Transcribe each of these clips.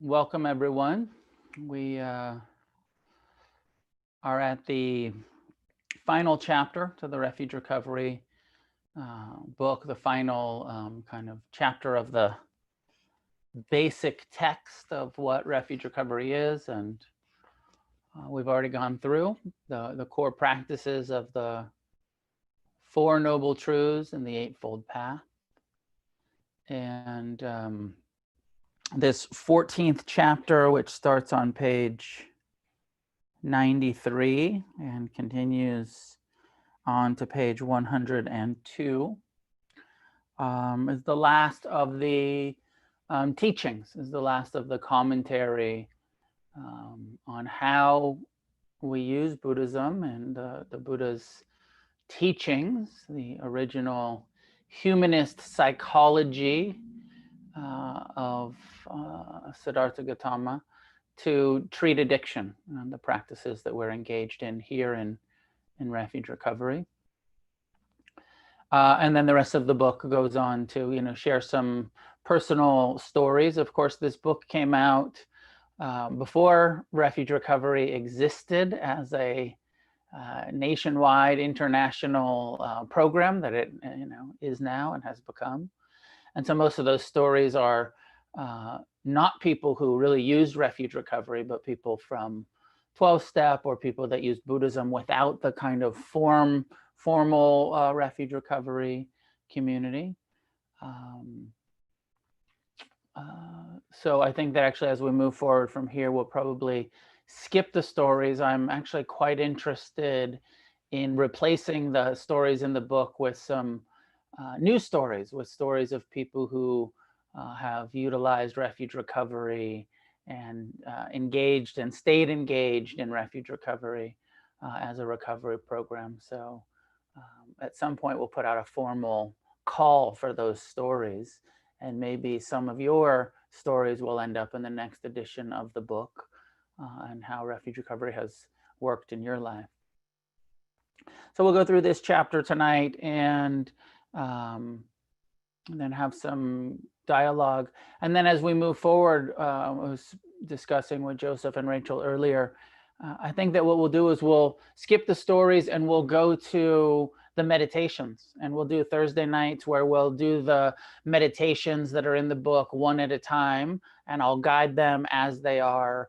Welcome, everyone. We are at the final chapter to the Refuge Recovery book, the final kind of chapter of the basic text of what Refuge Recovery is. And we've already gone through the core practices of the Four Noble Truths and the Eightfold Path. And this 14th chapter, which starts on page 93 and continues on to page 102, is the last of the teachings, is the last of the commentary on how we use Buddhism and the Buddha's teachings, the original humanist psychology of Siddhartha Gautama, to treat addiction and the practices that we're engaged in here in Refuge Recovery. And then the rest of the book goes on to, share some personal stories. Of course, this book came out before Refuge Recovery existed as a nationwide international program that it is now and has become. And so most of those stories are not people who really used Refuge Recovery, but people from 12-step or people that used Buddhism without the kind of formal Refuge Recovery community. So I think that actually as we move forward from here, we'll probably skip the stories. I'm actually quite interested in replacing the stories in the book with some new stories, with stories of people who have utilized Refuge Recovery and engaged and stayed engaged in Refuge Recovery as a recovery program. So at some point we'll put out a formal call for those stories, and maybe some of your stories will end up in the next edition of the book and how Refuge Recovery has worked in your life. So we'll go through this chapter tonight and then have some dialogue. And then as we move forward, I was discussing with Joseph and Rachel earlier, I think that what we'll do is we'll skip the stories and we'll go to the meditations. And we'll do Thursday nights where we'll do the meditations that are in the book one at a time. And I'll guide them as they are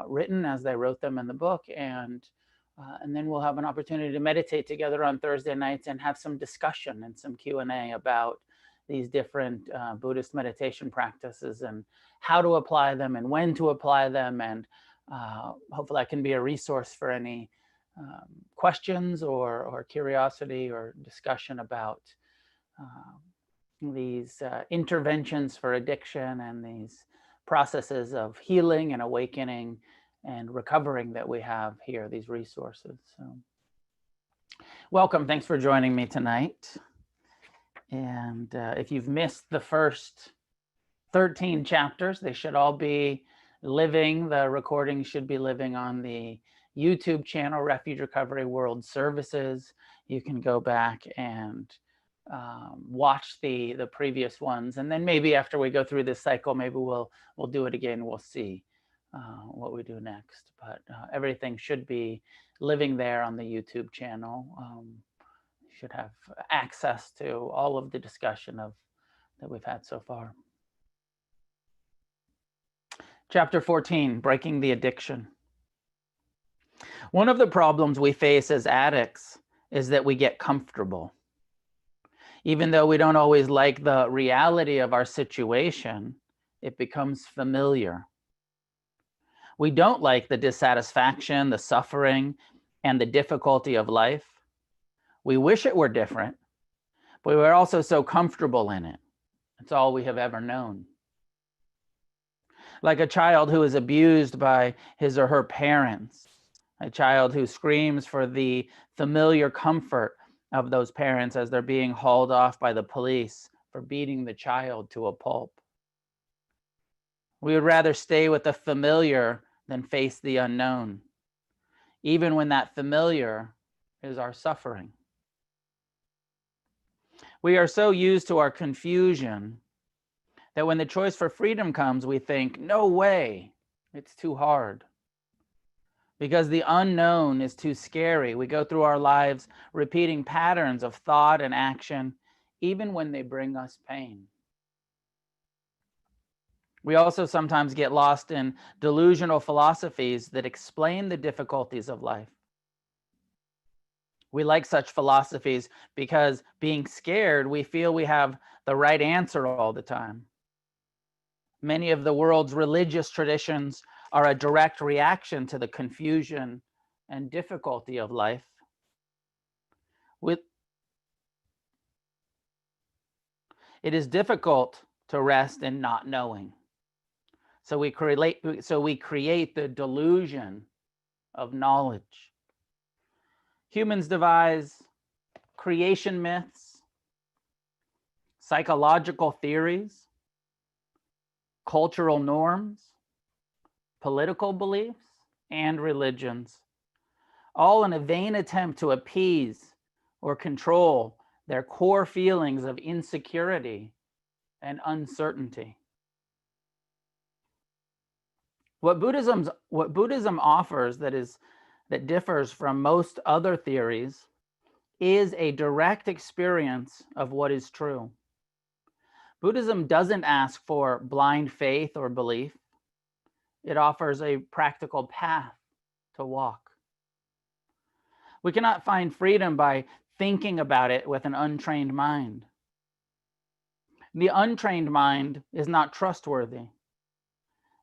written, as they wrote them in the book. And then we'll have an opportunity to meditate together on Thursday nights and have some discussion and some Q&A about these different Buddhist meditation practices and how to apply them and when to apply them. And hopefully I can be a resource for any questions or curiosity or discussion about these interventions for addiction and these processes of healing and awakening and recovering that we have here, these resources. So welcome, thanks for joining me tonight. And if you've missed the first 13 chapters, they should all be living, the recording should be living on the YouTube channel, Refuge Recovery World Services. You can go back and watch the previous ones. And then maybe after we go through this cycle, maybe we'll do it again. We'll see what we do next. But everything should be living there on the YouTube channel. You should have access to all of the discussion that we've had so far. Chapter 14, Breaking the Addiction. One of the problems we face as addicts is that we get comfortable. Even though we don't always like the reality of our situation, it becomes familiar. We don't like the dissatisfaction, the suffering, and the difficulty of life. We wish it were different, but we're also so comfortable in it. It's all we have ever known. Like a child who is abused by his or her parents, a child who screams for the familiar comfort of those parents as they're being hauled off by the police for beating the child to a pulp. We would rather stay with the familiar than face the unknown, even when that familiar is our suffering. We are so used to our confusion That when the choice for freedom comes, we think, no way, it's too hard. Because the unknown is too scary. We go through our lives repeating patterns of thought and action, even when they bring us pain. We also sometimes get lost in delusional philosophies that explain the difficulties of life. We like such philosophies because being scared, we feel we have the right answer all the time. Many of the world's religious traditions are a direct reaction to the confusion and difficulty of life. It is difficult to rest in not knowing. So we create the delusion of knowledge. Humans devise creation myths, psychological theories, cultural norms, political beliefs, and religions, all in a vain attempt to appease or control their core feelings of insecurity and uncertainty. What Buddhism offers that differs from most other theories is a direct experience of what is true. Buddhism doesn't ask for blind faith or belief. It offers a practical path to walk. We cannot find freedom by thinking about it with an untrained mind. The untrained mind is not trustworthy.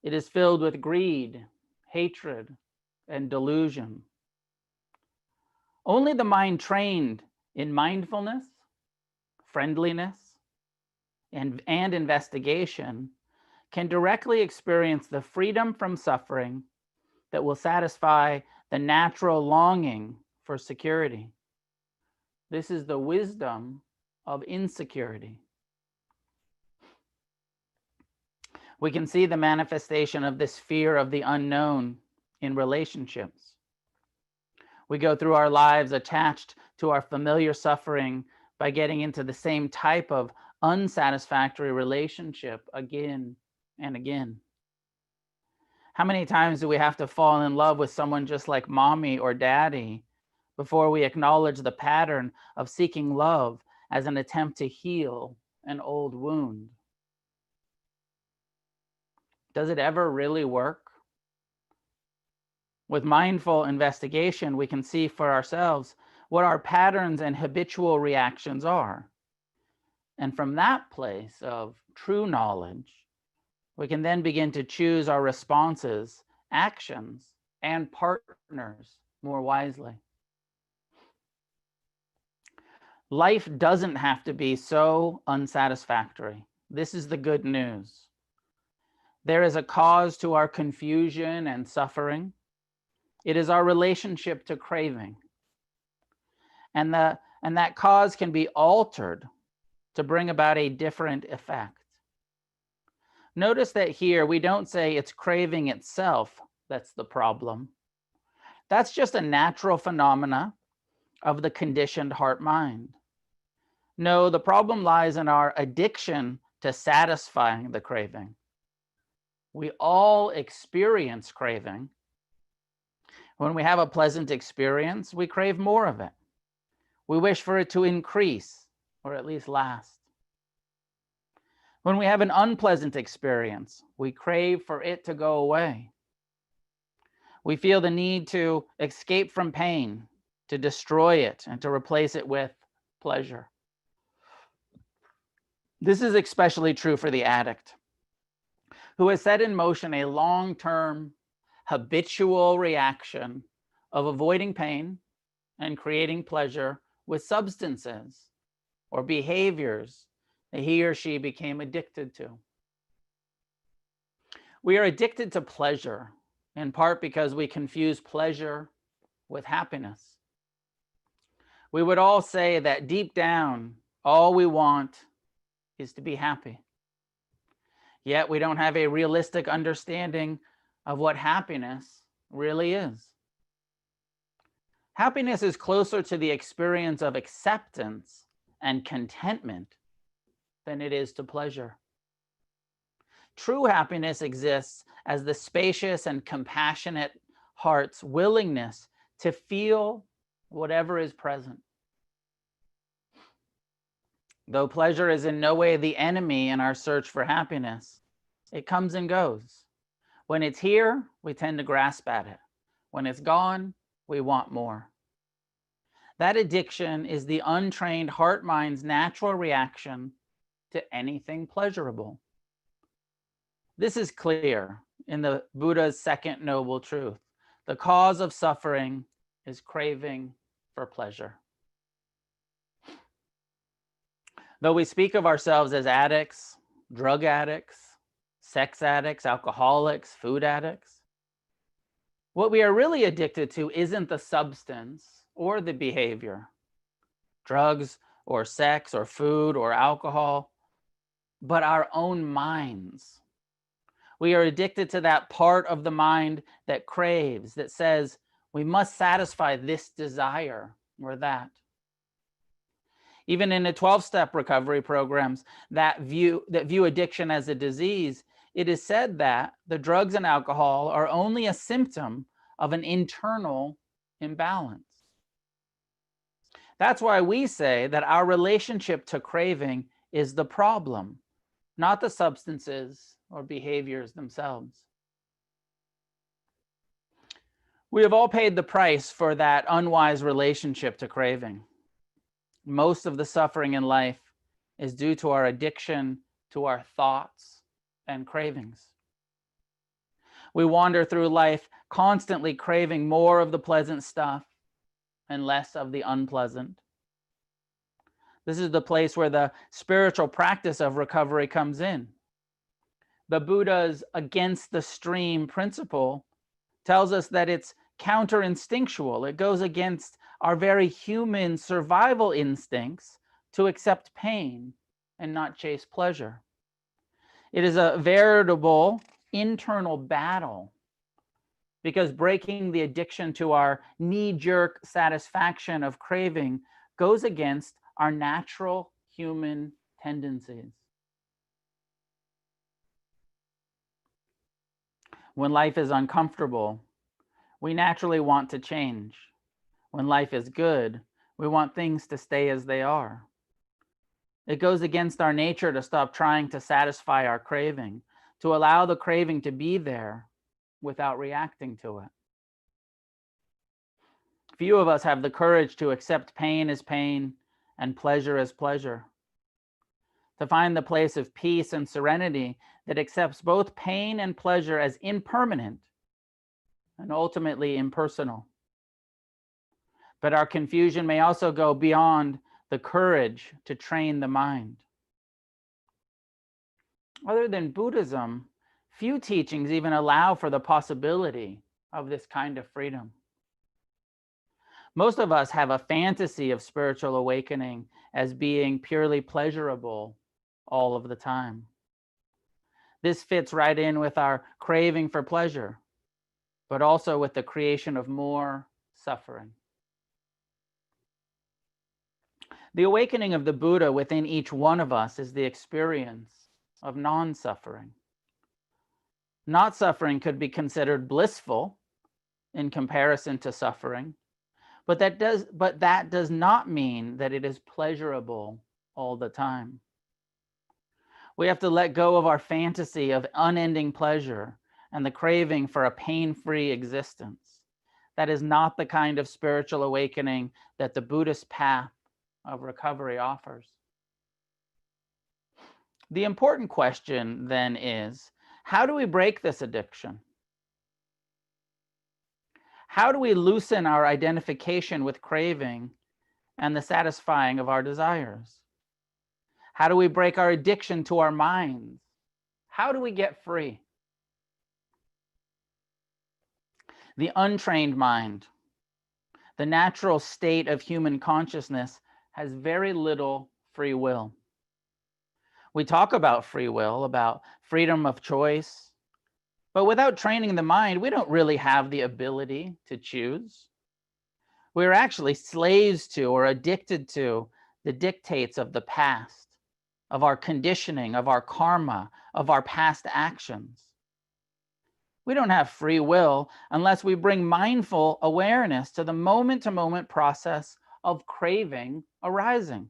It is filled with greed, hatred, and delusion. Only the mind trained in mindfulness, friendliness, and investigation can directly experience the freedom from suffering that will satisfy the natural longing for security. This is the wisdom of insecurity. We can see the manifestation of this fear of the unknown in relationships. We go through our lives attached to our familiar suffering by getting into the same type of unsatisfactory relationship again and again. How many times do we have to fall in love with someone just like mommy or daddy before we acknowledge the pattern of seeking love as an attempt to heal an old wound? Does it ever really work? With mindful investigation, we can see for ourselves what our patterns and habitual reactions are. And from that place of true knowledge, we can then begin to choose our responses, actions, and partners more wisely. Life doesn't have to be so unsatisfactory. This is the good news. There is a cause to our confusion and suffering. It is our relationship to craving. And that cause can be altered to bring about a different effect. Notice that here we don't say it's craving itself that's the problem. That's just a natural phenomena of the conditioned heart-mind. No, the problem lies in our addiction to satisfying the craving. We all experience craving. When we have a pleasant experience, we crave more of it. We wish for it to increase or at least last. When we have an unpleasant experience, we crave for it to go away. We feel the need to escape from pain, to destroy it, and to replace it with pleasure. This is especially true for the addict, who has set in motion a long-term habitual reaction of avoiding pain and creating pleasure with substances or behaviors that he or she became addicted to. We are addicted to pleasure, in part because we confuse pleasure with happiness. We would all say that deep down, all we want is to be happy. Yet we don't have a realistic understanding of what happiness really is. Happiness is closer to the experience of acceptance and contentment than it is to pleasure. True happiness exists as the spacious and compassionate heart's willingness to feel whatever is present. Though pleasure is in no way the enemy in our search for happiness, it comes and goes. When it's here, we tend to grasp at it. When it's gone, we want more. That addiction is the untrained heart-mind's natural reaction to anything pleasurable. This is clear in the Buddha's second noble truth. The cause of suffering is craving for pleasure. Though we speak of ourselves as addicts, drug addicts, sex addicts, alcoholics, food addicts, what we are really addicted to isn't the substance or the behavior, drugs or sex or food or alcohol, but our own minds. We are addicted to that part of the mind that craves, that says we must satisfy this desire or that. Even in the 12-step recovery programs that view addiction as a disease, it is said that the drugs and alcohol are only a symptom of an internal imbalance. That's why we say that our relationship to craving is the problem, not the substances or behaviors themselves. We have all paid the price for that unwise relationship to craving. Most of the suffering in life is due to our addiction to our thoughts and cravings. We wander through life constantly craving more of the pleasant stuff and less of the unpleasant. This is the place where the spiritual practice of recovery comes in. The Buddha's against the stream principle tells us that it's counterinstinctual. It goes against our very human survival instincts to accept pain and not chase pleasure. It is a veritable internal battle, because breaking the addiction to our knee-jerk satisfaction of craving goes against our natural human tendencies. When life is uncomfortable, we naturally want to change. When life is good, we want things to stay as they are. It goes against our nature to stop trying to satisfy our craving, to allow the craving to be there without reacting to it. Few of us have the courage to accept pain as pain and pleasure as pleasure, to find the place of peace and serenity that accepts both pain and pleasure as impermanent and ultimately impersonal. But our confusion may also go beyond the courage to train the mind. Other than Buddhism, few teachings even allow for the possibility of this kind of freedom. Most of us have a fantasy of spiritual awakening as being purely pleasurable all of the time. This fits right in with our craving for pleasure, but also with the creation of more suffering. The awakening of the Buddha within each one of us is the experience of non-suffering. Not suffering could be considered blissful in comparison to suffering, but that does not mean that it is pleasurable all the time. We have to let go of our fantasy of unending pleasure and the craving for a pain-free existence. That is not the kind of spiritual awakening that the Buddhist path of recovery offers. The important question then is, how do we break this addiction? How do we loosen our identification with craving and the satisfying of our desires? How do we break our addiction to our minds? How do we get free? The untrained mind, the natural state of human consciousness, has very little free will. We talk about free will, about freedom of choice, but without training the mind, we don't really have the ability to choose. We're actually slaves to or addicted to the dictates of the past, of our conditioning, of our karma, of our past actions. We don't have free will unless we bring mindful awareness to the moment-to-moment process of craving arising.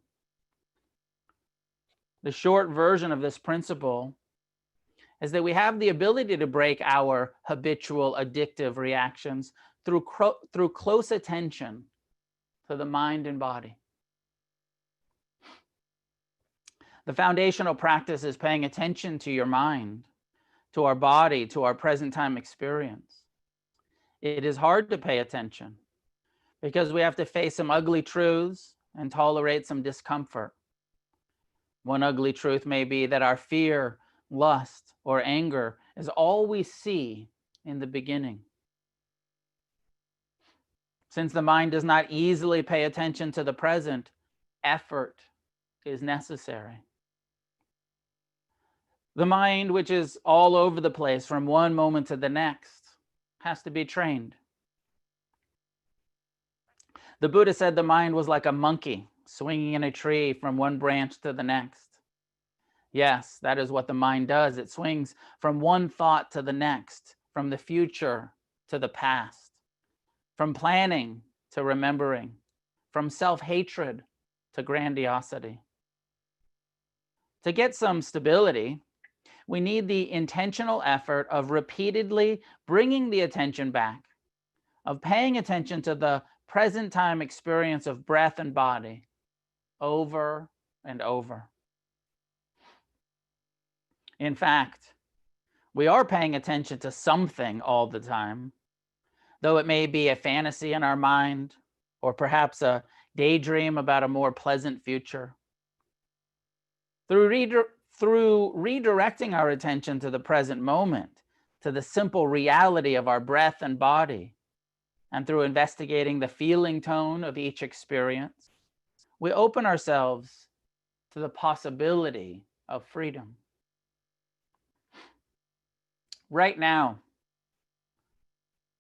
The short version of this principle is that we have the ability to break our habitual addictive reactions through close attention to the mind and body. The foundational practice is paying attention to your mind, to our body, to our present time experience. It is hard to pay attention because we have to face some ugly truths and tolerate some discomfort. One ugly truth may be that our fear, lust, or anger is all we see in the beginning. Since the mind does not easily pay attention to the present, effort is necessary. The mind, which is all over the place from one moment to the next, has to be trained. The Buddha said the mind was like a monkey swinging in a tree from one branch to the next. Yes, that is what the mind does. It swings from one thought to the next, from the future to the past, from planning to remembering, from self-hatred to grandiosity. To get some stability, we need the intentional effort of repeatedly bringing the attention back, of paying attention to the present time experience of breath and body over and over. In fact, we are paying attention to something all the time, though it may be a fantasy in our mind or perhaps a daydream about a more pleasant future. Through redirecting our attention to the present moment, to the simple reality of our breath and body, and through investigating the feeling tone of each experience, we open ourselves to the possibility of freedom. Right now,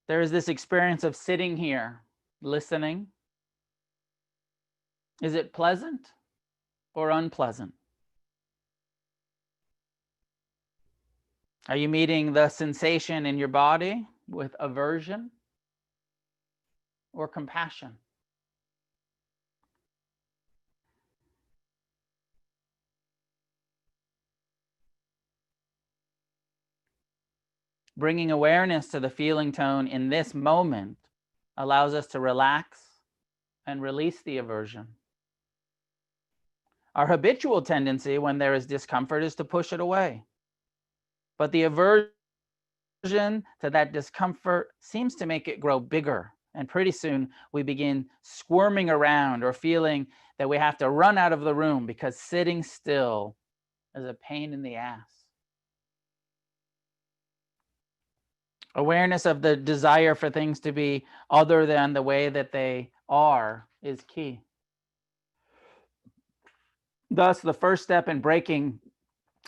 there is this experience of sitting here, listening. Is it pleasant or unpleasant? Are you meeting the sensation in your body with aversion or compassion? Bringing awareness to the feeling tone in this moment allows us to relax and release the aversion. Our habitual tendency when there is discomfort is to push it away. But the aversion to that discomfort seems to make it grow bigger. And pretty soon we begin squirming around or feeling that we have to run out of the room because sitting still is a pain in the ass. Awareness of the desire for things to be other than the way that they are is key. Thus, the first step in breaking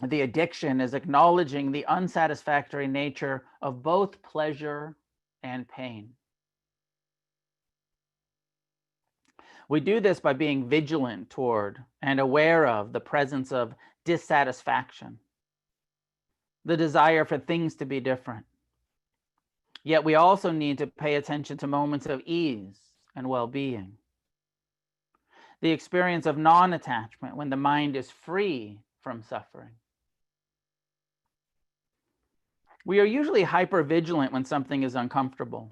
the addiction is acknowledging the unsatisfactory nature of both pleasure and pain. We do this by being vigilant toward and aware of the presence of dissatisfaction, the desire for things to be different. Yet we also need to pay attention to moments of ease and well-being. The experience of non-attachment when the mind is free from suffering. We are usually hyper-vigilant when something is uncomfortable.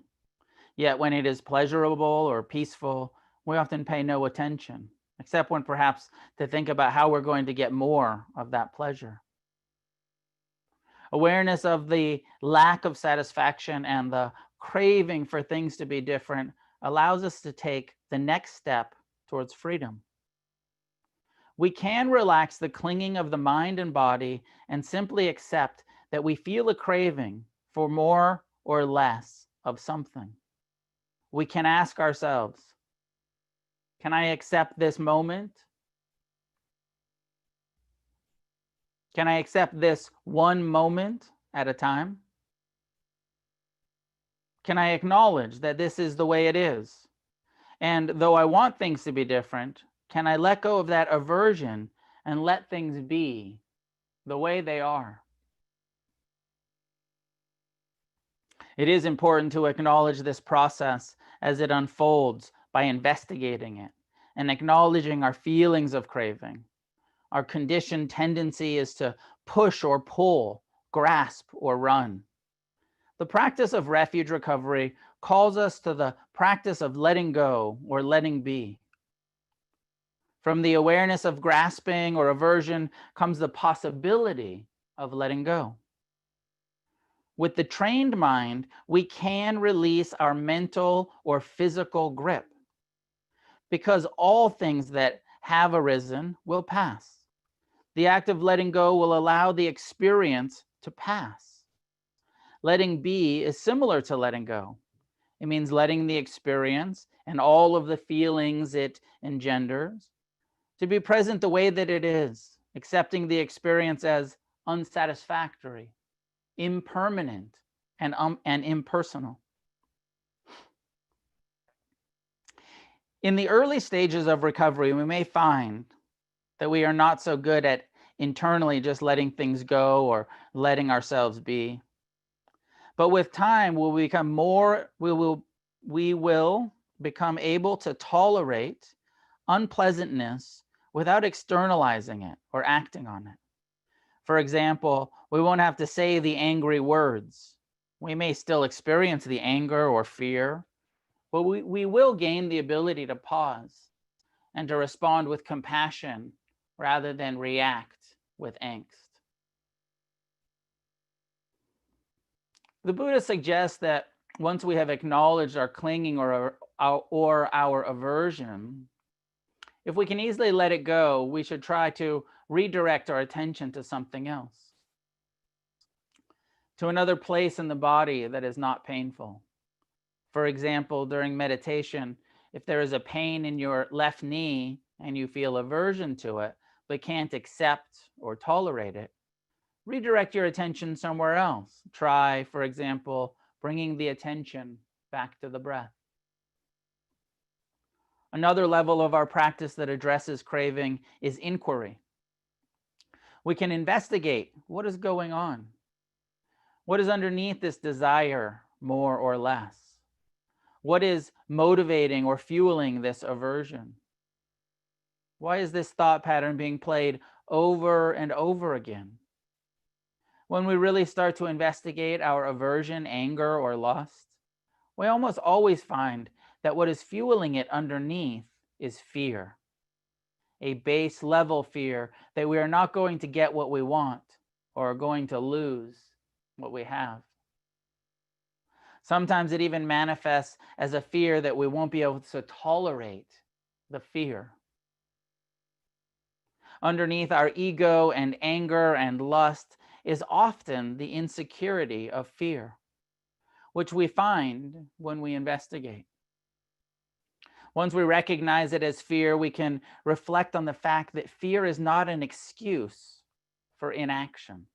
Yet when it is pleasurable or peaceful, we often pay no attention, except when perhaps to think about how we're going to get more of that pleasure. Awareness of the lack of satisfaction and the craving for things to be different allows us to take the next step towards freedom. We can relax the clinging of the mind and body and simply accept that we feel a craving for more or less of something. We can ask ourselves, can I accept this moment? Can I accept this one moment at a time? Can I acknowledge that this is the way it is? And though I want things to be different, can I let go of that aversion and let things be the way they are. It is important to acknowledge this process as it unfolds by investigating it and acknowledging our feelings of craving. Our conditioned tendency is to push or pull, grasp or run. The practice of refuge recovery calls us to the practice of letting go or letting be. From the awareness of grasping or aversion comes the possibility of letting go. With the trained mind, we can release our mental or physical grip, because all things that have arisen will pass. The act of letting go will allow the experience to pass. Letting be is similar to letting go. It means letting the experience and all of the feelings it engenders to be present the way that it is, accepting the experience as unsatisfactory, impermanent, and impersonal. In the early stages of recovery, we may find that we are not so good at internally just letting things go or letting ourselves be. But with time, we will become able to tolerate unpleasantness without externalizing it or acting on it. For example, we won't have to say the angry words. We may still experience the anger or fear, but we will gain the ability to pause and to respond with compassion rather than react with angst. The Buddha suggests that once we have acknowledged our clinging or our aversion, if we can easily let it go, we should try to redirect our attention to something else, to another place in the body that is not painful. For example, during meditation, if there is a pain in your left knee and you feel aversion to it, but can't accept or tolerate it, redirect your attention somewhere else. Try, for example, bringing the attention back to the breath. Another level of our practice that addresses craving is inquiry. We can investigate what is going on. What is underneath this desire, more or less? What is motivating or fueling this aversion? Why is this thought pattern being played over and over again? When we really start to investigate our aversion, anger, or lust, we almost always find that what is fueling it underneath is fear. A base level fear that we are not going to get what we want or are going to lose what we have. Sometimes it even manifests as a fear that we won't be able to tolerate the fear. Underneath our ego and anger and lust is often the insecurity of fear, which we find when we investigate. Once we recognize it as fear, we can reflect on the fact that fear is not an excuse for inaction.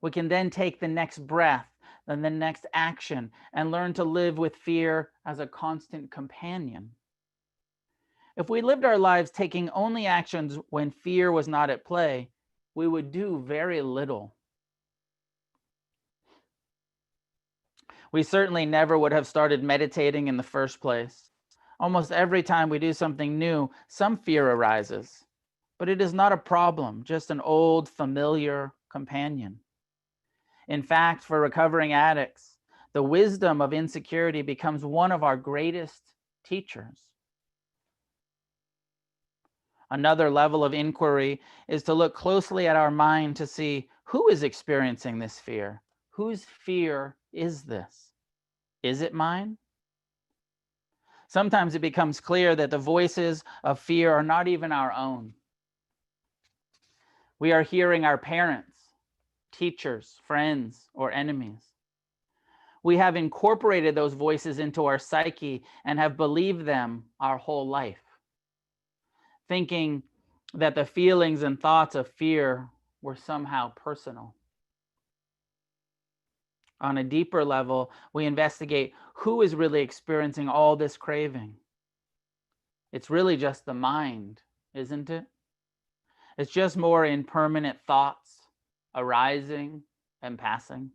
We can then take the next breath and the next action and learn to live with fear as a constant companion. If we lived our lives taking only actions when fear was not at play, we would do very little. We certainly never would have started meditating in the first place. Almost every time we do something new, some fear arises, but it is not a problem, just an old familiar companion. In fact, for recovering addicts, the wisdom of insecurity becomes one of our greatest teachers. Another level of inquiry is to look closely at our mind to see who is experiencing this fear. Whose fear is this? Is it mine? Sometimes it becomes clear that the voices of fear are not even our own. We are hearing our parents, teachers, friends, or enemies. We have incorporated those voices into our psyche and have believed them our whole life, thinking that the feelings and thoughts of fear were somehow personal. On a deeper level, we investigate who is really experiencing all this craving. It's really just the mind, isn't it? It's just more impermanent thoughts arising and passing.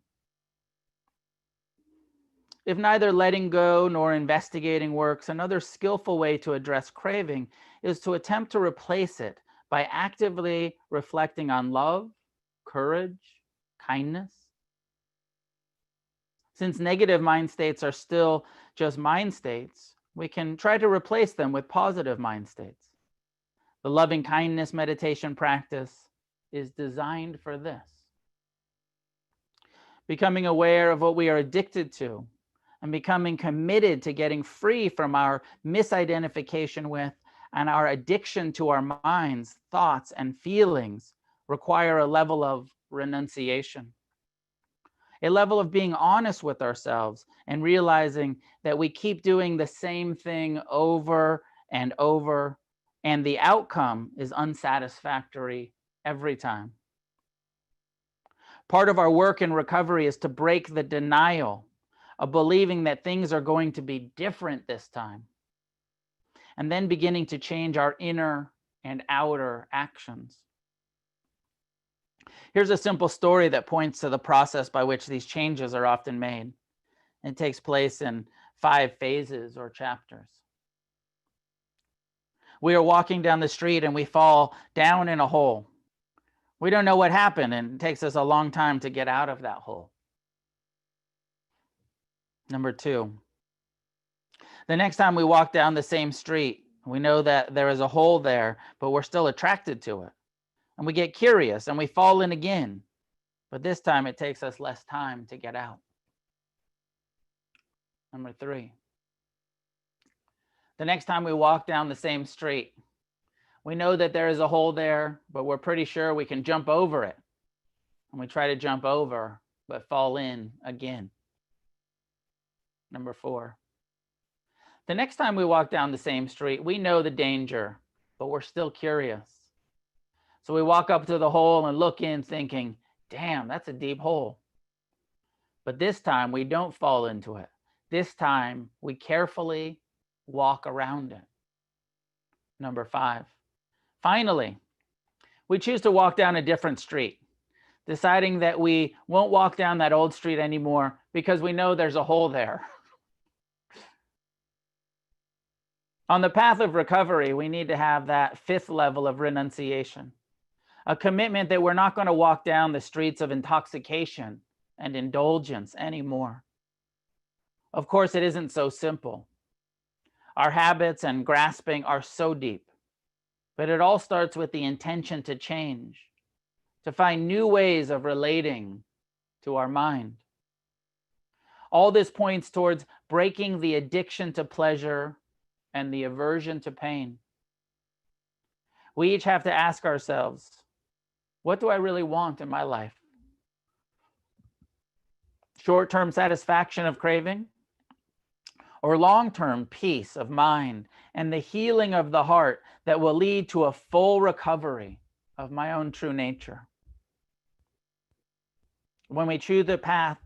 If neither letting go nor investigating works, another skillful way to address craving is to attempt to replace it by actively reflecting on love, courage, kindness. Since negative mind states are still just mind states, we can try to replace them with positive mind states. The loving kindness meditation practice is designed for this. Becoming aware of what we are addicted to and becoming committed to getting free from our misidentification with and our addiction to our minds, thoughts, and feelings require a level of renunciation, a level of being honest with ourselves and realizing that we keep doing the same thing over and over, and the outcome is unsatisfactory every time. Part of our work in recovery is to break the denial of believing that things are going to be different this time, and then beginning to change our inner and outer actions. Here's a simple story that points to the process by which these changes are often made. It takes place in 5 phases or chapters. We are walking down the street and we fall down in a hole. We don't know what happened, and it takes us a long time to get out of that hole. Number 2, the next time we walk down the same street, we know that there is a hole there, but we're still attracted to it. And we get curious and we fall in again, but this time it takes us less time to get out. Number 3, the next time we walk down the same street, we know that there is a hole there, but we're pretty sure we can jump over it. And we try to jump over, but fall in again. Number 4, the next time we walk down the same street, we know the danger, but we're still curious. So we walk up to the hole and look in thinking, damn, that's a deep hole. But this time we don't fall into it. This time we carefully walk around it. Number 5, finally, we choose to walk down a different street, deciding that we won't walk down that old street anymore because we know there's a hole there. On the path of recovery, we need to have that 5th level of renunciation, a commitment that we're not going to walk down the streets of intoxication and indulgence anymore. Of course, it isn't so simple. Our habits and grasping are so deep, but it all starts with the intention to change, to find new ways of relating to our mind. All this points towards breaking the addiction to pleasure and the aversion to pain. We each have to ask ourselves, what do I really want in my life? Short-term satisfaction of craving, or long-term peace of mind and the healing of the heart that will lead to a full recovery of my own true nature? When we choose the path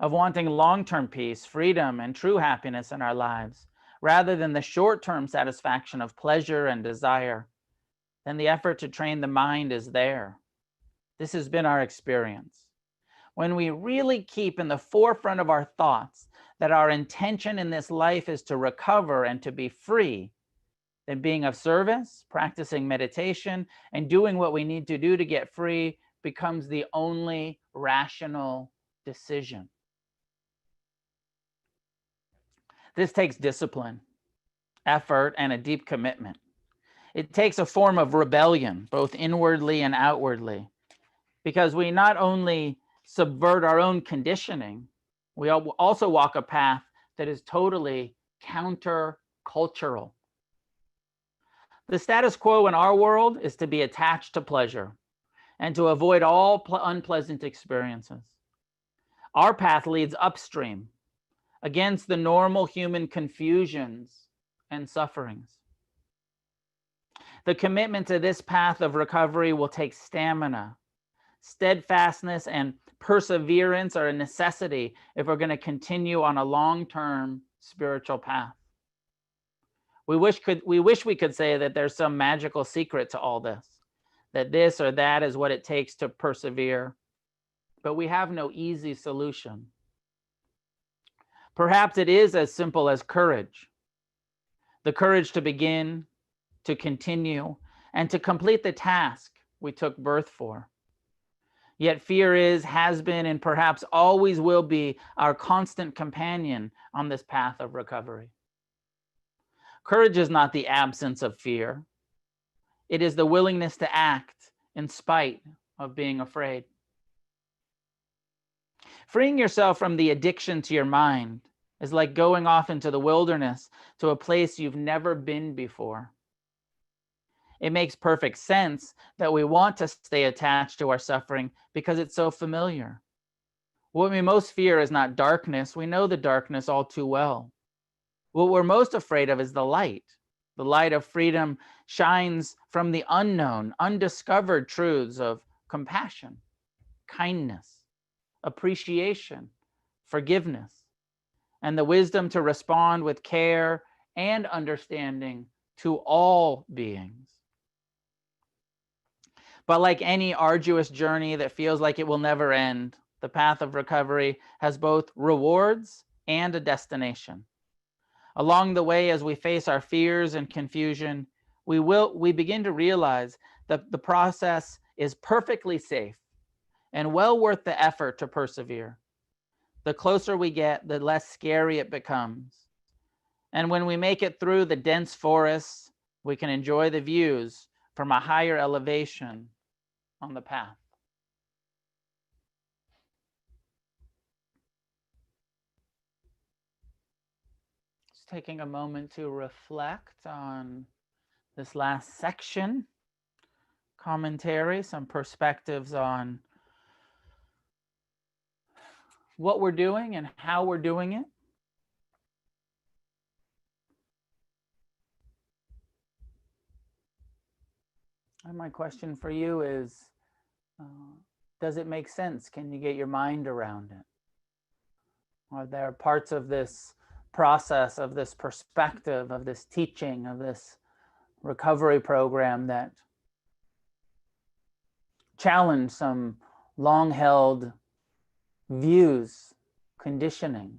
of wanting long-term peace, freedom, and true happiness in our lives, rather than the short-term satisfaction of pleasure and desire, then the effort to train the mind is there. This has been our experience. When we really keep in the forefront of our thoughts that our intention in this life is to recover and to be free, then being of service, practicing meditation, and doing what we need to do to get free becomes the only rational decision. This takes discipline, effort, and a deep commitment. It takes a form of rebellion, both inwardly and outwardly, because we not only subvert our own conditioning, we also walk a path that is totally counter-cultural. The status quo in our world is to be attached to pleasure and to avoid all unpleasant experiences. Our path leads upstream, against the normal human confusions and sufferings. The commitment to this path of recovery will take stamina. Steadfastness and perseverance are a necessity if we're going to continue on a long-term spiritual path. We wish we could say that there's some magical secret to all this, that this or that is what it takes to persevere, but we have no easy solution. Perhaps it is as simple as courage. The courage to begin, to continue, and to complete the task we took birth for. Yet fear is, has been, and perhaps always will be our constant companion on this path of recovery. Courage is not the absence of fear. It is the willingness to act in spite of being afraid. Freeing yourself from the addiction to your mind is like going off into the wilderness to a place you've never been before. It makes perfect sense that we want to stay attached to our suffering because it's so familiar. What we most fear is not darkness. We know the darkness all too well. What we're most afraid of is the light. The light of freedom shines from the unknown, undiscovered truths of compassion, kindness, appreciation, forgiveness, and the wisdom to respond with care and understanding to all beings. But like any arduous journey that feels like it will never end, the path of recovery has both rewards and a destination. Along the way, as we face our fears and confusion, we begin to realize that the process is perfectly safe and well worth the effort to persevere. The closer we get, the less scary it becomes. And when we make it through the dense forests, we can enjoy the views from a higher elevation on the path. Just taking a moment to reflect on this last section, commentary, some perspectives on what we're doing and how we're doing it. And my question for you is, does it make sense? Can you get your mind around it? Are there parts of this process, of this perspective, of this teaching, of this recovery program that challenge some long-held views, conditioning,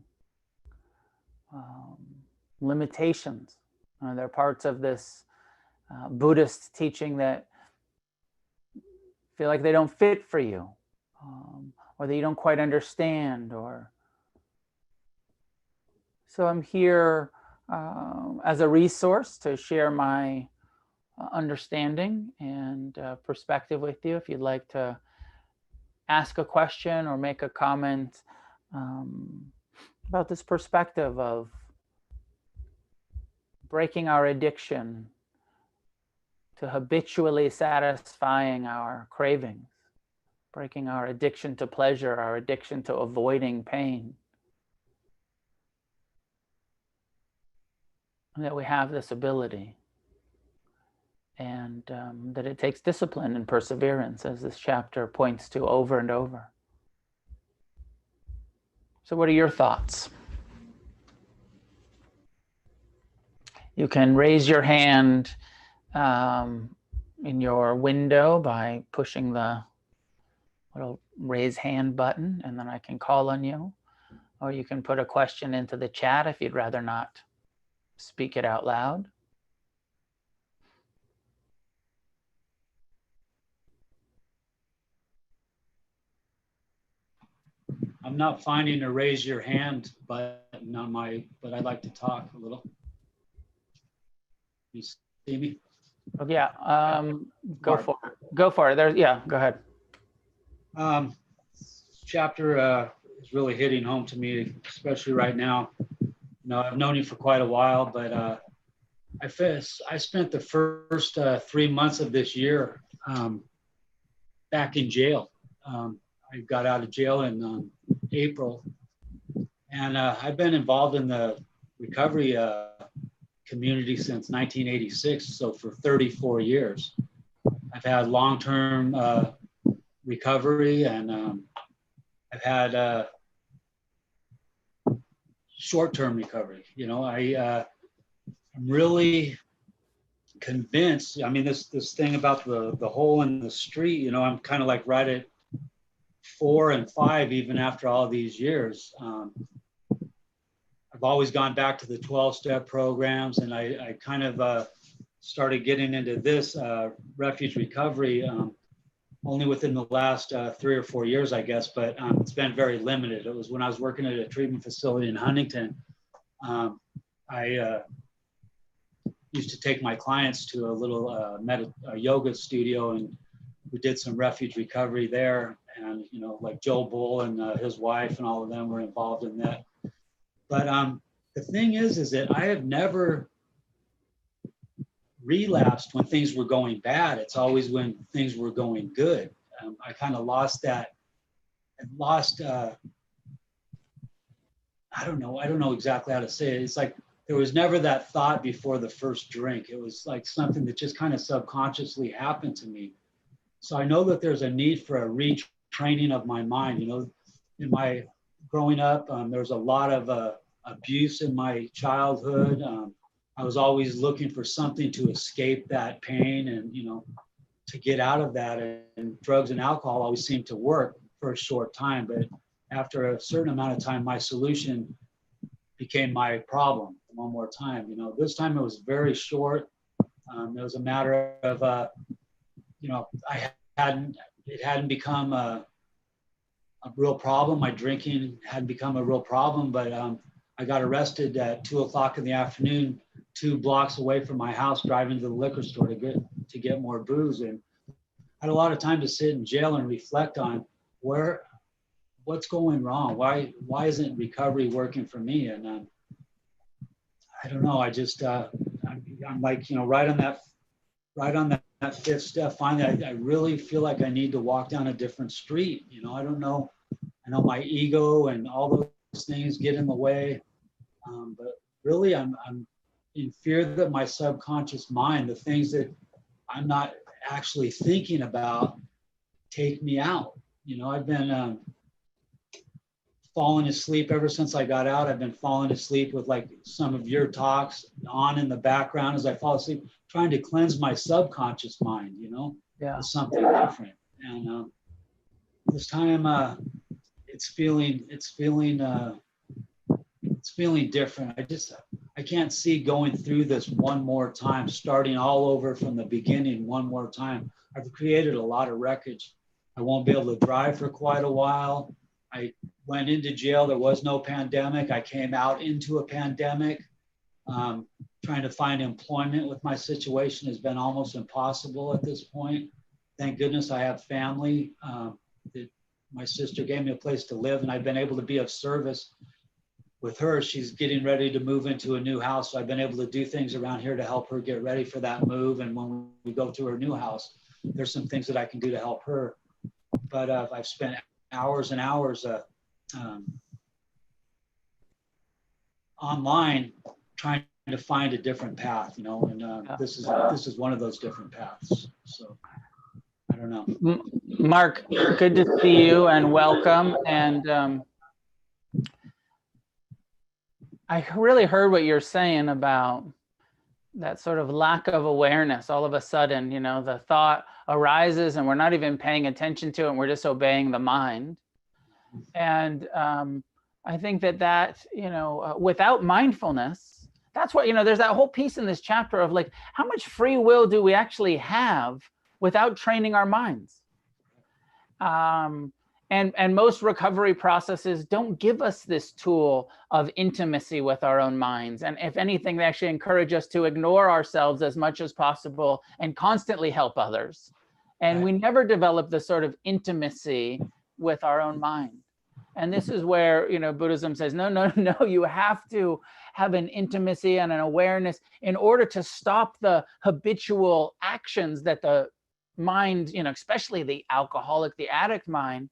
limitations? Are there parts of this Buddhist teaching that feel like they don't fit for you, or that you don't quite understand? Or so I'm here as a resource to share my understanding and perspective with you. If you'd like to ask a question or make a comment about this perspective of breaking our addiction to habitually satisfying our cravings, breaking our addiction to pleasure, our addiction to avoiding pain. And that we have this ability, and that it takes discipline and perseverance, as this chapter points to over and over. So what are your thoughts? You can raise your hand in your window by pushing the little raise hand button, and then I can call on you. Or you can put a question into the chat if you'd rather not speak it out loud. I'm not finding a raise your hand button on but I'd like to talk a little. You see me? Oh, yeah, go for it. Go for it. There's, yeah, go ahead. Chapter is really hitting home to me, especially right now. You know, I've known you for quite a while, but I spent the first 3 months of this year back in jail. I got out of jail in April, and I've been involved in the recovery community since 1986, so for 34 years. I've had long-term recovery, and I've had short-term recovery. You know, I'm really convinced. I mean, this thing about the hole in the street, you know, I'm kind of like right at 4 and 5, even after all these years. I've always gone back to the 12-step programs, and I kind of started getting into this Refuge recovery only within the last 3 or 4 years, I guess, but it's been very limited. It was when I was working at a treatment facility in Huntington. I used to take my clients to a little yoga studio, and we did some Refuge recovery there. And, you know, like Joe Bull and his wife and all of them were involved in that. But the thing is that I have never relapsed when things were going bad. It's always when things were going good. I kind of lost that. I don't know exactly how to say it. It's like there was never that thought before the first drink. It was like something that just kind of subconsciously happened to me. So I know that there's a need for a retraining of my mind. You know, in my growing up, there was a lot of abuse in my childhood. I was always looking for something to escape that pain and, you know, to get out of that. And drugs and alcohol always seemed to work for a short time. But after a certain amount of time, my solution became my problem one more time. You know, this time it was very short. It was a matter of, you know, it hadn't become a real problem. My drinking hadn't become a real problem, but I got arrested at 2 o'clock in the afternoon, 2 blocks away from my house, driving to the liquor store to get more booze. And I had a lot of time to sit in jail and reflect on what's going wrong. Why isn't recovery working for me? And I don't know. I just I'm like, you know, right on that 5th step. Finally, I really feel like I need to walk down a different street. You know, I don't know. I know my ego and all those things get in the way, but really, I'm in fear that my subconscious mind, the things that I'm not actually thinking about, take me out. You know, I've been falling asleep ever since I got out. I've been falling asleep with like some of your talks on in the background as I fall asleep, trying to cleanse my subconscious mind, you know, Yeah. with something different. And this time it's feeling different. I can't see going through this one more time, starting all over from the beginning one more time. I've created a lot of wreckage. I won't be able to drive for quite a while. I went into jail. There was no pandemic. I came out into a pandemic. Trying to find employment with my situation has been almost impossible at this point. Thank goodness I have family. My sister gave me a place to live, and I've been able to be of service with her. She's getting ready to move into a new house. So I've been able to do things around here to help her get ready for that move. And when we go to her new house, there's some things that I can do to help her. But I've spent hours and hours online trying to find a different path, you know, and this is one of those different paths. So I don't know. Mark, good to see you and welcome. And I really heard what you're saying about that sort of lack of awareness. All of a sudden, you know, the thought arises and we're not even paying attention to it, and we're just obeying the mind. And I think that, you know, without mindfulness, that's what, you know, there's that whole piece in this chapter of like, how much free will do we actually have without training our minds? And most recovery processes don't give us this tool of intimacy with our own minds. And if anything, they actually encourage us to ignore ourselves as much as possible and constantly help others. And we never develop the sort of intimacy with our own mind. And this is where, you know, Buddhism says, no, you have to have an intimacy and an awareness in order to stop the habitual actions that the mind, you know, especially the alcoholic, the addict mind.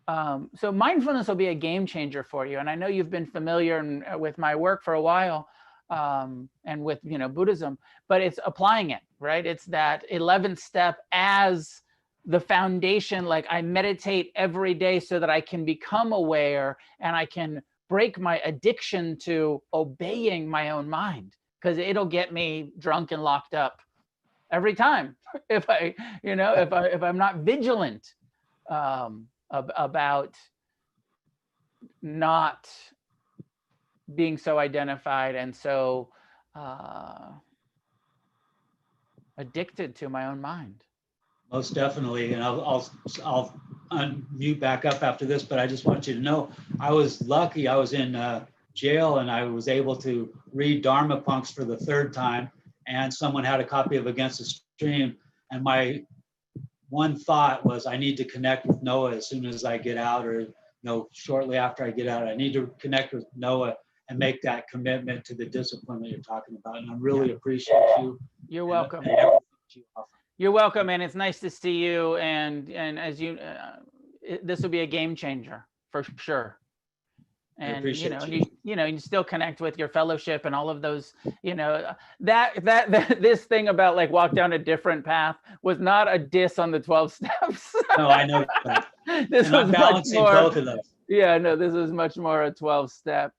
So mindfulness will be a game changer for you. And I know you've been familiar with my work for a while, and with, you know, Buddhism, but it's applying it, right? It's that 11th step as the foundation. Like, I meditate every day so that I can become aware and I can break my addiction to obeying my own mind. because it'll get me drunk and locked up every time if I'm not vigilant about not being so identified and so addicted to my own mind. Most definitely. And I'll unmute back up after this, but I just want you to know, I was lucky. I was in jail and I was able to read Dharma Punks for the third time, and someone had a copy of Against the Stream. And my one thought was, I need to connect with Noah as soon as I get out, or shortly after I get out. I need to connect with Noah and make that commitment to the discipline that you're talking about. And I really appreciate you. You're welcome. And everything that you offer. You're welcome, and it's nice to see you. And as you, this will be a game changer for sure. And you still connect with your fellowship and all of those. That this thing about like walk down a different path was not a diss on the 12 steps. No, I know that. This was I'm balancing both of those. Yeah, no, this is much more a 12-step.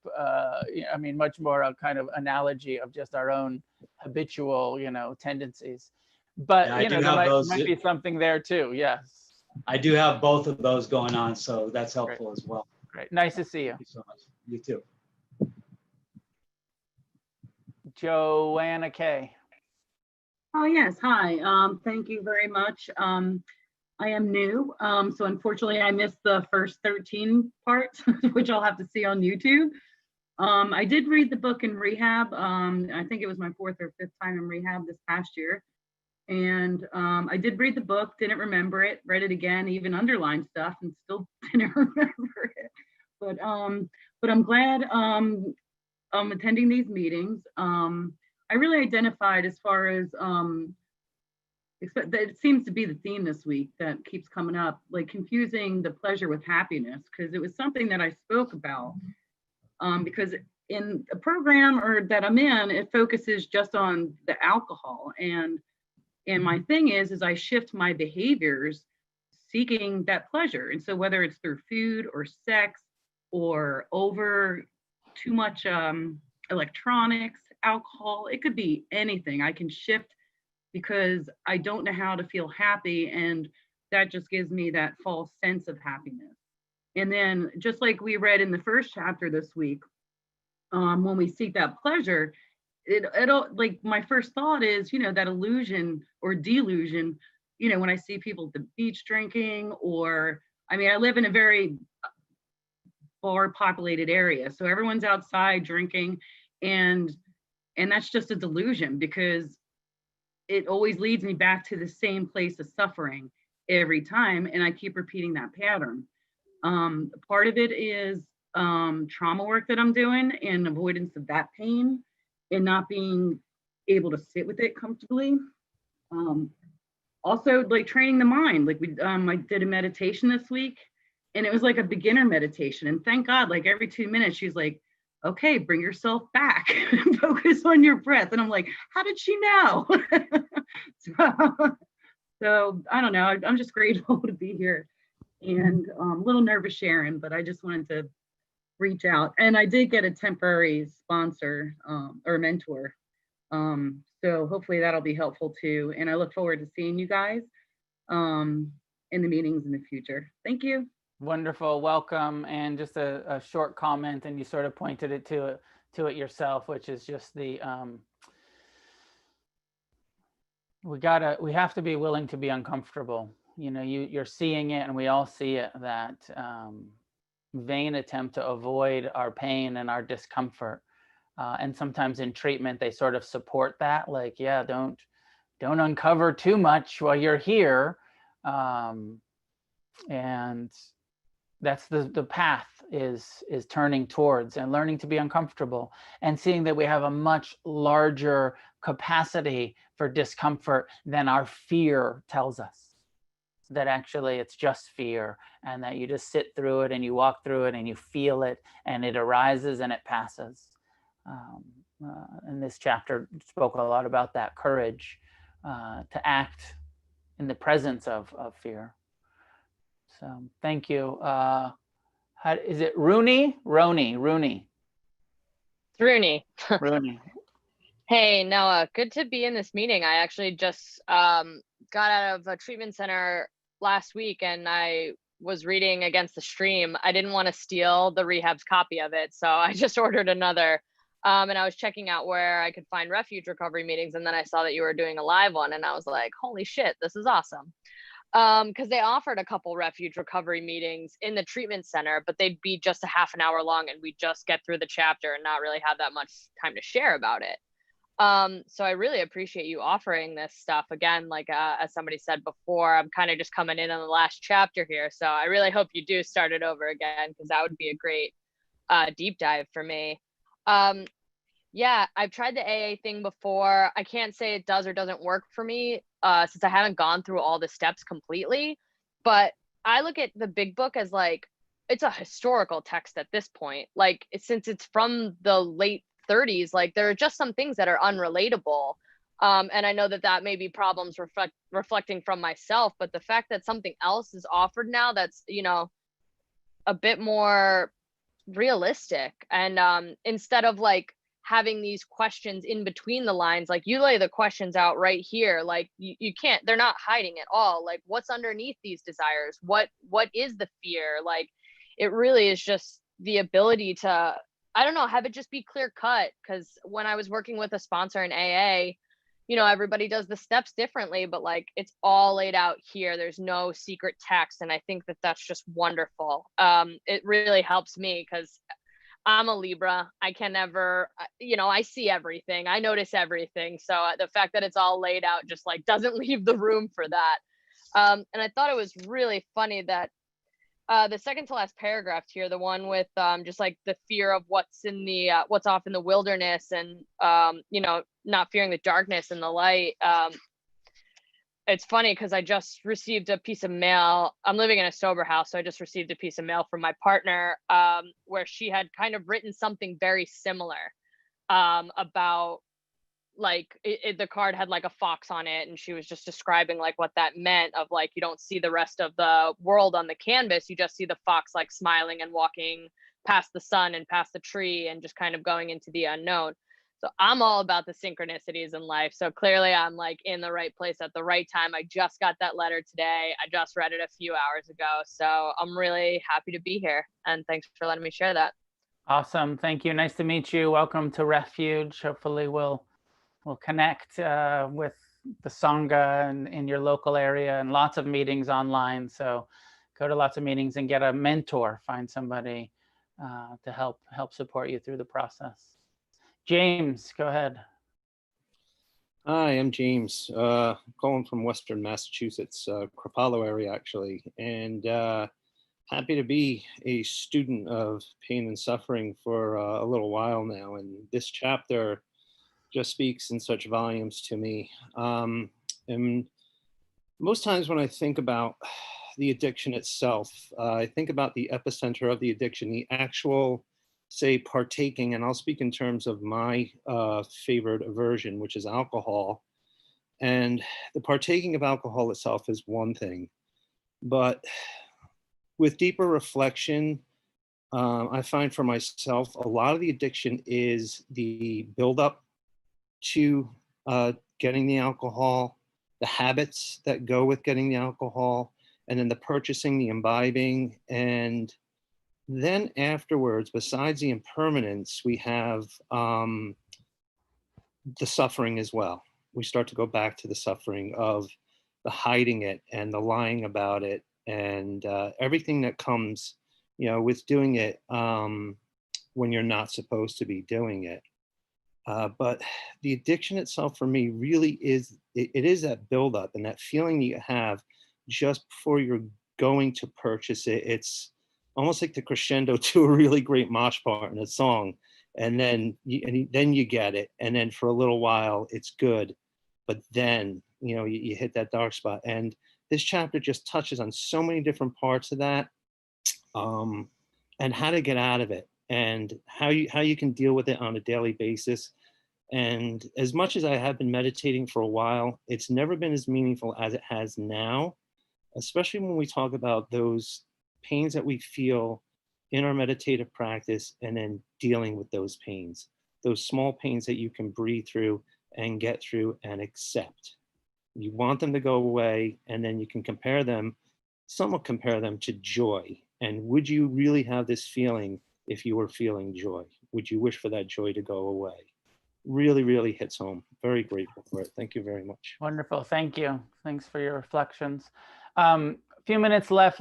Much more a kind of analogy of just our own habitual, tendencies. But there might be something there too. Yes. I do have both of those going on, so that's helpful as well. Great. Nice to see you. Thank you so much. You too. Joanna K. Oh, yes. Hi. Thank you very much. I am new, so unfortunately I missed the first 13 parts, which I'll have to see on YouTube. I did read the book in rehab. I think it was my 4th or 5th time in rehab this past year. And I did read the book, didn't remember it, read it again, even underlined stuff, and still didn't remember it. But I'm glad I'm attending these meetings. I really identified as far as it seems to be the theme this week that keeps coming up, like confusing the pleasure with happiness, because it was something that I spoke about. Because in a program that I'm in, it focuses just on the alcohol, and my thing is I shift my behaviors seeking that pleasure. And so whether it's through food or sex or over too much electronics, alcohol, it could be anything. I can shift because I don't know how to feel happy, and that just gives me that false sense of happiness. And then just like we read in the first chapter this week, when we seek that pleasure, it'll like my first thought is, that illusion or delusion, when I see people at the beach drinking, or I live in a very bar populated area, so everyone's outside drinking, and that's just a delusion, because it always leads me back to the same place of suffering every time, and I keep repeating that pattern. Part of it is trauma work that I'm doing and avoidance of that pain and not being able to sit with it comfortably. Also, like training the mind. Like I did a meditation this week, and it was like a beginner meditation. And thank God, like every 2 minutes, she's like, okay, bring yourself back and focus on your breath. And I'm like, how did she know? So I don't know. I'm just grateful to be here, and a little nervous sharing, but I just wanted to reach out. And I did get a temporary sponsor or mentor. So hopefully that'll be helpful too. And I look forward to seeing you guys in the meetings in the future. Thank you. Wonderful. Welcome. And just a short comment, and you sort of pointed it to it yourself, which is just the we have to be willing to be uncomfortable. You're seeing it, and we all see it, that vain attempt to avoid our pain and our discomfort. And sometimes in treatment, they sort of support that, like, yeah, don't uncover too much while you're here. And that's the path is turning towards and learning to be uncomfortable, and seeing that we have a much larger capacity for discomfort than our fear tells us. That actually it's just fear, and that you just sit through it and you walk through it and you feel it, and it arises and it passes. And this chapter spoke a lot about that courage to act in the presence of fear. So thank you. Is it Rooney? Rooney. Rooney. Rooney. Hey, Noah, good to be in this meeting. I actually just got out of a treatment center last week and I was reading Against the Stream. I didn't want to steal the rehab's copy of it, so I just ordered another. And I was checking out where I could find Refuge recovery meetings, and then I saw that you were doing a live one, and I was like, holy shit, this is awesome. Because they offered a couple Refuge recovery meetings in the treatment center, but they'd be just a half an hour long, and we'd just get through the chapter and not really have that much time to share about it. So I really appreciate you offering this stuff again. Like as somebody said before, I'm kind of just coming in on the last chapter here, so I really hope you do start it over again, because that would be a great deep dive for me. Yeah, I've tried the AA thing before. I can't say it does or doesn't work for me since I haven't gone through all the steps completely. But I look at the big book as like it's a historical text at this point. Like since it's from the late 30s, like there are just some things that are unrelatable. And I know that that may be problems reflecting from myself, but the fact that something else is offered now that's, you know, a bit more realistic, and instead of like having these questions in between the lines, like you lay the questions out right here, like you can't, they're not hiding at all, like what's underneath these desires, what is the fear, like it really is just the ability to, I don't know, have it just be clear cut. Because when I was working with a sponsor in AA, you know, everybody does the steps differently, but like it's all laid out here. There's no secret text. And I think that that's just wonderful. It really helps me because I'm a Libra. I can never, you know, I see everything. I notice everything. So the fact that it's all laid out just like doesn't leave the room for that. And I thought it was really funny that the second to last paragraph here, the one with just like the fear of what's in the what's off in the wilderness, and you know, not fearing the darkness and the light. It's funny because I just received a piece of mail. I'm living in a sober house, so I just received a piece of mail from my partner where she had kind of written something very similar about like the card had like a fox on it, and she was just describing like what that meant, of like you don't see the rest of the world on the canvas, you just see the fox like smiling and walking past the sun and past the tree and just kind of going into the unknown. So I'm all about the synchronicities in life, so clearly I'm like in the right place at the right time. I just got that letter today, I just read it a few hours ago, so I'm really happy to be here, and thanks for letting me share that. Awesome. Thank you. Nice to meet you. Welcome to Refuge. Hopefully we'll connect with the Sangha in your local area, and lots of meetings online. So go to lots of meetings and get a mentor, find somebody to help support you through the process. James, go ahead. Hi, I'm James, calling from Western Massachusetts, Crapalo area actually, and happy to be a student of pain and suffering for a little while now. And this chapter just speaks in such volumes to me. And most times when I think about the addiction itself, I think about the epicenter of the addiction, the actual, say, partaking, and I'll speak in terms of my favorite aversion, which is alcohol. And the partaking of alcohol itself is one thing, but with deeper reflection, I find for myself, a lot of the addiction is the buildup to getting the alcohol, the habits that go with getting the alcohol, and then the purchasing, the imbibing, and then afterwards, besides the impermanence, we have the suffering as well. We start to go back to the suffering of the hiding it and the lying about it, and everything that comes, you know, with doing it when you're not supposed to be doing it. But the addiction itself for me really is, it is that buildup and that feeling you have just before you're going to purchase it. It's almost like the crescendo to a really great mosh part in a song. And then then you get it. And then for a little while, it's good. But then, you know, you hit that dark spot. And this chapter just touches on so many different parts of that, and how to get out of it, and how you can deal with it on a daily basis. And as much as I have been meditating for a while, it's never been as meaningful as it has now, especially when we talk about those pains that we feel in our meditative practice and then dealing with those pains. those small pains that you can breathe through and get through and accept. You want them to go away, and then you can somewhat compare them to joy. And would you really have this feeling if you were feeling joy? Would you wish for that joy to go away? Really, really hits home. Very grateful for it. Thank you very much. Wonderful. Thank you. Thanks for your reflections. A few minutes left.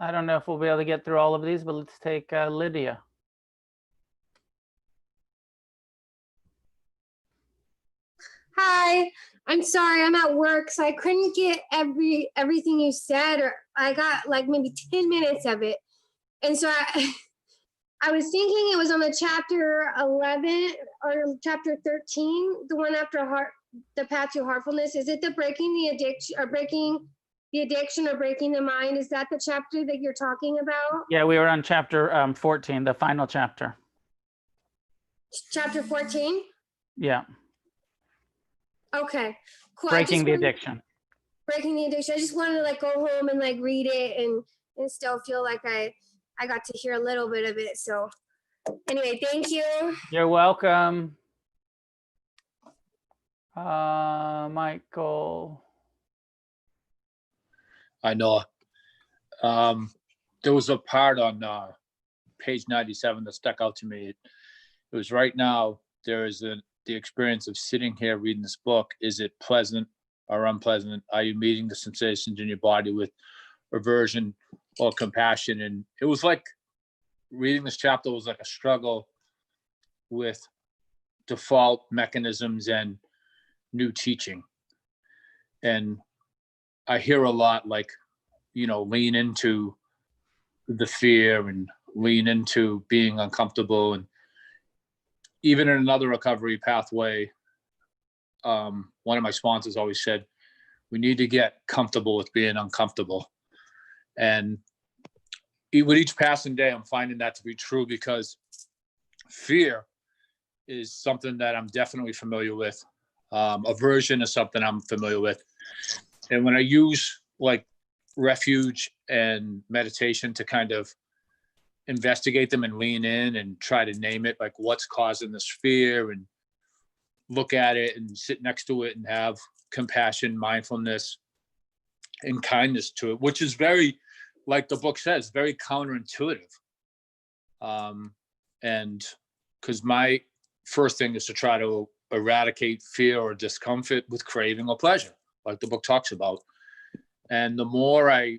I don't know if we'll be able to get through all of these, but let's take Lydia. Hi, I'm sorry, I'm at work, so I couldn't get everything you said, or I got like maybe 10 minutes of it. And so I was thinking it was on the chapter 11 or chapter 13, the one after the path to heartfulness. Is it the breaking the addiction or breaking the mind? Is that the chapter that you're talking about? Yeah, we were on chapter 14, the final chapter. Chapter 14? Yeah. Okay, cool. Breaking the addiction. Breaking the addiction. I just wanted to like go home and like read it and still feel like I got to hear a little bit of it. So anyway, thank you. You're welcome. Michael. I know. There was a part on page 97 that stuck out to me. It was right now, there is the experience of sitting here reading this book. Is it pleasant or unpleasant? Are you meeting the sensations in your body with aversion or compassion? And it was like reading this chapter was like a struggle with default mechanisms and new teaching. And I hear a lot like, lean into the fear and lean into being uncomfortable. And even in another recovery pathway, one of my sponsors always said, we need to get comfortable with being uncomfortable. And with each passing day, I'm finding that to be true, because fear is something that I'm definitely familiar with. Aversion is something I'm familiar with. And when I use like Refuge and meditation to kind of investigate them and lean in and try to name it, like what's causing this fear, and look at it and sit next to it and have compassion, mindfulness, and kindness to it, which is very, like the book says, very counterintuitive. And because my first thing is to try to eradicate fear or discomfort with craving or pleasure, like the book talks about. And the more I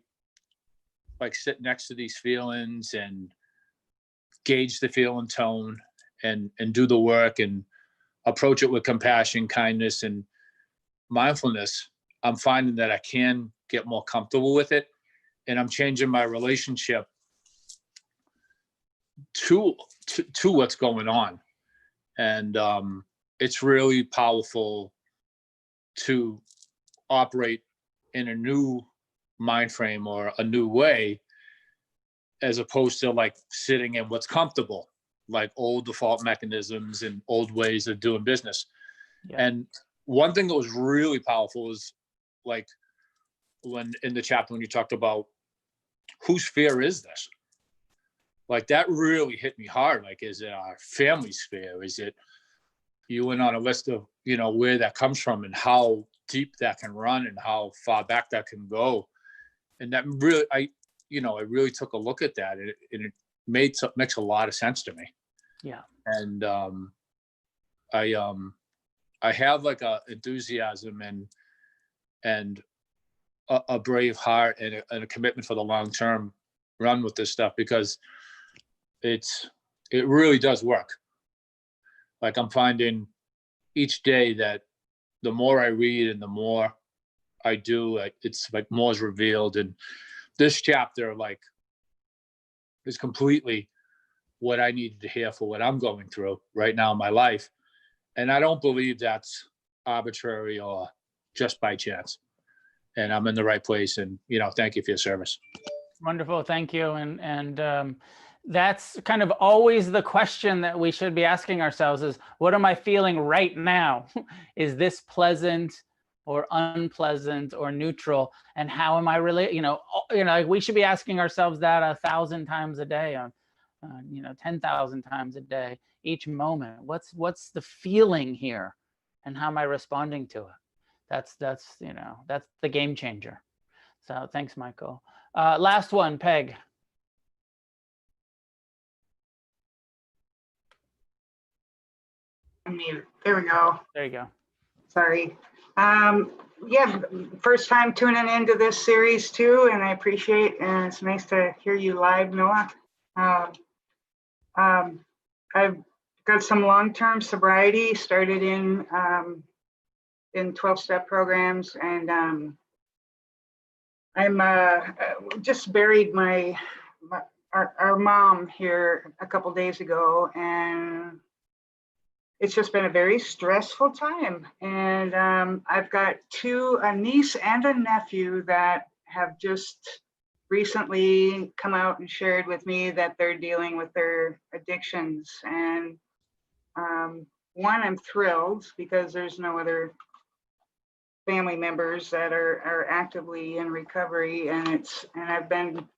like sit next to these feelings and gauge the feeling tone and do the work and approach it with compassion, kindness, and mindfulness, I'm finding that I can get more comfortable with it. And I'm changing my relationship to what's going on. And it's really powerful to operate in a new mind frame or a new way, as opposed to like sitting in what's comfortable, like old default mechanisms and old ways of doing business. Yeah. And one thing that was really powerful is like when in the chapter, when you talked about whose fear is this? Like that really hit me hard. Like, is it our family's fear? Is it, you went on a list of, where that comes from and how deep that can run and how far back that can go. And that really, I really took a look at that, and it makes a lot of sense to me. Yeah. And I have like a enthusiasm and a brave heart and a commitment for the long term run with this stuff, because it really does work. Like I'm finding each day that the more I read and the more I do, it's like more is revealed. And this chapter like is completely what I needed to hear for what I'm going through right now in my life. And I don't believe that's arbitrary or just by chance. And I'm in the right place. And, thank you for your service. Wonderful. Thank you. And that's kind of always the question that we should be asking ourselves is, what am I feeling right now? Is this pleasant or unpleasant or neutral? And how am I really, we should be asking ourselves that 1,000 times a day. 10,000 times a day, each moment. What's the feeling here, and how am I responding to it? That's the game changer. So thanks, Michael. Last one, Peg. Unmute. There we go. There you go. Sorry. Yeah, first time tuning into this series too, and I appreciate, and it's nice to hear you live, Noah. I've got some long-term sobriety, started in 12-step programs, and I'm just buried our mom here a couple days ago, and it's just been a very stressful time. And I've got a niece and a nephew that have just recently come out and shared with me that they're dealing with their addictions. And one, I'm thrilled because there's no other family members that are actively in recovery, and I've been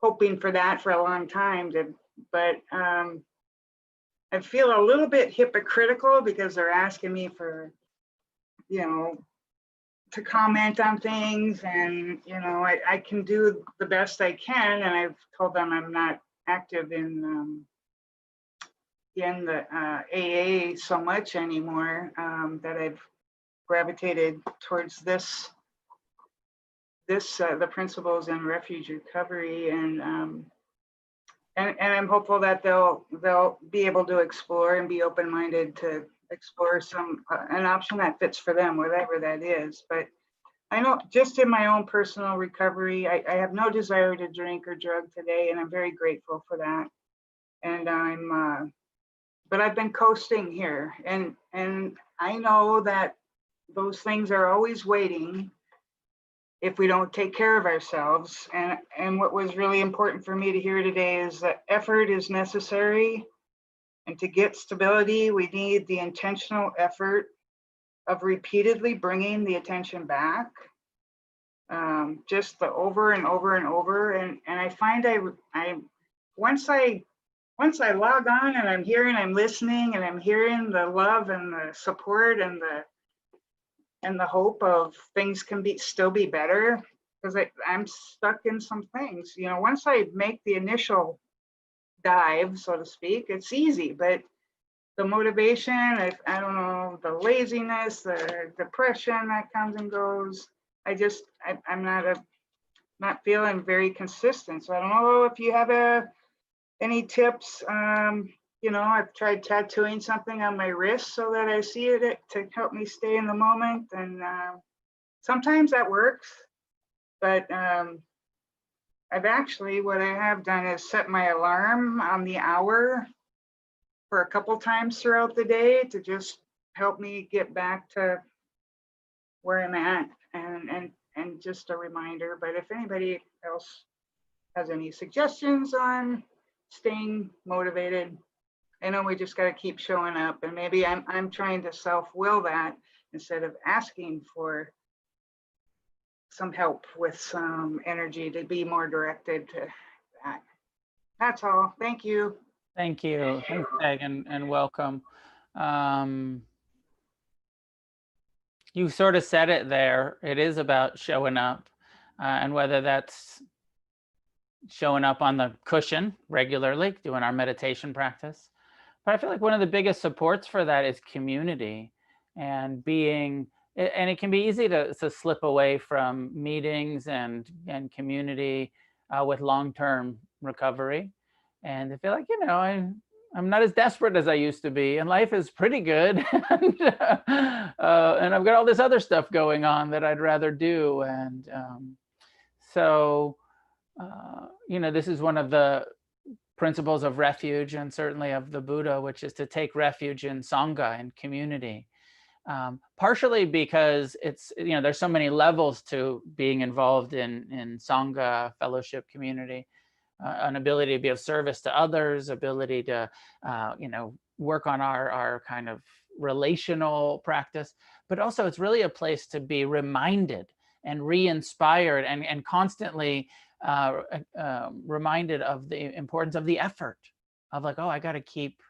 hoping for that for a long time, but I feel a little bit hypocritical because they're asking me for, to comment on things, and I can do the best I can, and I've told them I'm not active in the AA so much anymore, that I've gravitated towards the principles in Refuge recovery, and I'm hopeful that they'll be able to explore and be open-minded to explore an option that fits for them, whatever that is. But I know just in my own personal recovery, I have no desire to drink or drug today, and I'm very grateful for that. And but I've been coasting here, and I know that those things are always waiting if we don't take care of ourselves. And what was really important for me to hear today is that effort is necessary. And to get stability, we need the intentional effort of repeatedly bringing the attention back. Just the over and over and over. And I find once I log on and I'm listening, and I'm hearing the love and the support and the hope of things can still be better, because I'm stuck in some things. Once I make the initial dive, so to speak, it's easy, but the motivation, I don't know, the laziness, the depression that comes and goes, I'm not feeling very consistent. So I don't know if you have any tips. I've tried tattooing something on my wrist so that I see it to help me stay in the moment. And sometimes that works, but what I have done is set my alarm on the hour for a couple times throughout the day to just help me get back to where I'm at, and just a reminder. But if anybody else has any suggestions on staying motivated, I know we just got to keep showing up, and maybe I'm trying to self-will that instead of asking for some help with some energy to be more directed to that. That's all. Thank you. Thank you. Thanks, Peg, and welcome. You sort of said it there. It is about showing up, and whether that's showing up on the cushion regularly, doing our meditation practice. But I feel like one of the biggest supports for that is community, and it can be easy to slip away from meetings and community with long-term recovery. And I feel like, I'm not as desperate as I used to be, and life is pretty good. And I've got all this other stuff going on that I'd rather do. And this is one of the principles of Refuge, and certainly of the Buddha, which is to take refuge in Sangha and community. Partially because it's, there's so many levels to being involved in Sangha, fellowship, community, an ability to be of service to others, ability to, work on our kind of relational practice, but also it's really a place to be reminded and re-inspired and constantly reminded of the importance of the effort of like, oh, I got to keep,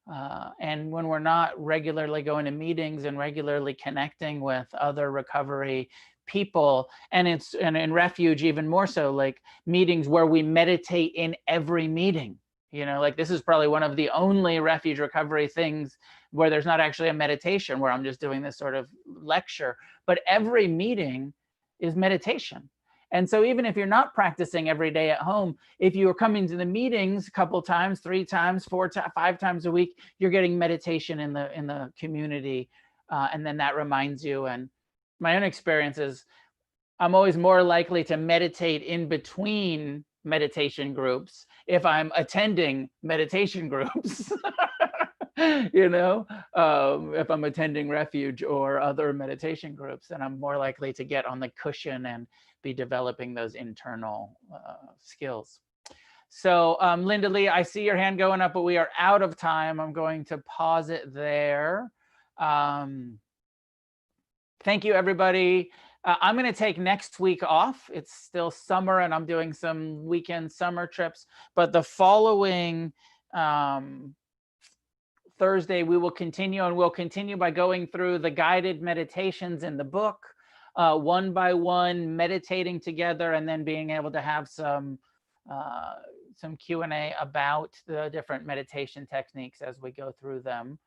and when we're not regularly going to meetings and regularly connecting with other recovery people, and in Refuge even more so, like meetings where we meditate in every meeting, like this is probably one of the only Refuge recovery things where there's not actually a meditation, where I'm just doing this sort of lecture, but every meeting is meditation. And so even if you're not practicing every day at home, if you are coming to the meetings a couple times, 3 times, 4 times, 5 times a week, you're getting meditation in the community. And then that reminds you. And my own experience is I'm always more likely to meditate in between meditation groups if I'm attending meditation groups. If I'm attending Refuge or other meditation groups, then I'm more likely to get on the cushion and be developing those internal skills. So Linda Lee, I see your hand going up, but we are out of time. I'm going to pause it there. Thank you, everybody. I'm going to take next week off. It's still summer and I'm doing some weekend summer trips, but the following Thursday, we will continue, and we'll continue by going through the guided meditations in the book, one by one, meditating together, and then being able to have some Q&A about the different meditation techniques as we go through them.